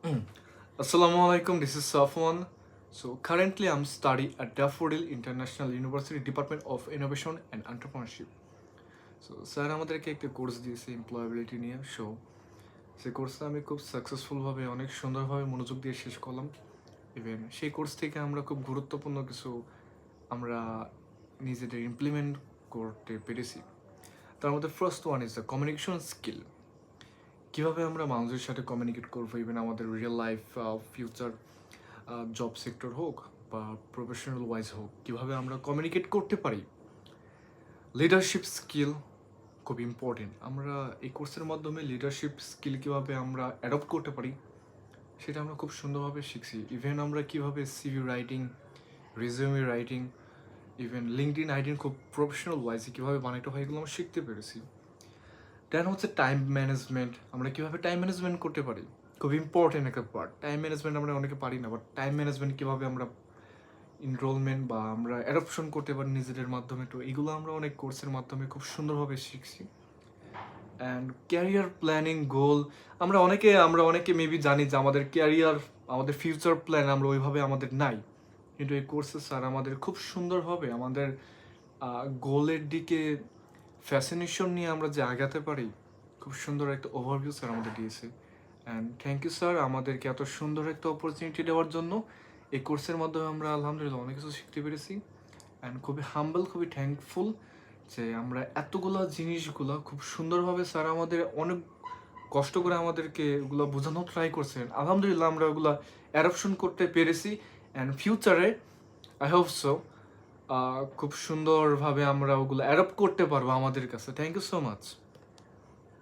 Assalamu alaikum, this is Safwan. So currently I'm studying at Daffodil International University Department of Innovation and Entrepreneurship. So sir আমাদেরকে একটা course দিয়েছে employability নিয়ে। সেই কোর্সটা আমি খুব সাকসেসফুলভাবে অনেক সুন্দরভাবে মনোযোগ দিয়ে শেষ করলাম। ইভেন সেই কোর্স থেকে আমরা খুব গুরুত্বপূর্ণ কিছু আমরা নিজেদের ইমপ্লিমেন্ট করতে পেরেছি। তার মধ্যে first one is the communication skill. কীভাবে আমরা মানুষের সাথে কমিউনিকেট করবো, ইভেন আমাদের real life, future job sector হোক বা প্রফেশনাল ওয়াইজ হোক, কীভাবে আমরা কমিউনিকেট করতে পারি। লিডারশিপ স্কিল খুব ইম্পর্টেন্ট। আমরা এই কোর্সের মাধ্যমে লিডারশিপ স্কিল কীভাবে আমরা অ্যাডপ্ট করতে পারি সেটা আমরা খুব সুন্দরভাবে শিখছি। ইভেন আমরা কীভাবে CV writing, resume writing, even LinkedIn ID খুব প্রফেশনাল ওয়াইজে কীভাবে বানাতে হয় এগুলো আমরা শিখতে পেরেছি। দেন হচ্ছে টাইম ম্যানেজমেন্ট। আমরা কীভাবে টাইম ম্যানেজমেন্ট করতে পারি, খুব ইম্পর্টেন্ট একটা পার্ট। টাইম ম্যানেজমেন্ট আমরা অনেকে পারি না, বাট টাইম ম্যানেজমেন্ট কীভাবে আমরা এনরোলমেন্ট বা আমরা অ্যাডপশন করতে পারি নিজেদের মাধ্যমে, তো এগুলো আমরা অনেক কোর্সের মাধ্যমে খুব সুন্দরভাবে শিখছি। অ্যান্ড ক্যারিয়ার প্ল্যানিং গোল, আমরা অনেকে মেবি জানি যে আমাদের ক্যারিয়ার, আমাদের ফিউচার প্ল্যান আমরা ওইভাবে আমাদের নাই, কিন্তু এই কোর্সে স্যার আমাদের খুব সুন্দরভাবে আমাদের গোলের দিকে ফ্যাসিনেশন নিয়ে আমরা যে আগাতে পারি, খুব সুন্দর একটা ওভারভিউ স্যার আমাদের দিয়েছে। অ্যান্ড থ্যাংক ইউ স্যার আমাদেরকে এত সুন্দর একটা অপরচুনিটি দেওয়ার জন্য। এই কোর্সের মাধ্যমে আমরা আলহামদুলিল্লাহ অনেক কিছু শিখতে পেরেছি। অ্যান্ড খুবই হাম্বল, খুবই থ্যাঙ্কফুল যে আমরা এতগুলো জিনিসগুলো খুব সুন্দরভাবে স্যার আমাদের অনেক কষ্ট করে আমাদেরকে ওগুলো বোঝানোর ট্রাই করছেন। আলহামদুলিল্লাহ আমরা ওগুলো অ্যাডপশন করতে পেরেছি। অ্যান্ড ফিউচারে আই হোপ সো খুব সুন্দরভাবে আমরা ওগুলো অ্যাডপ্ট করতে পারবো আমাদের কাছে। Thank you so much.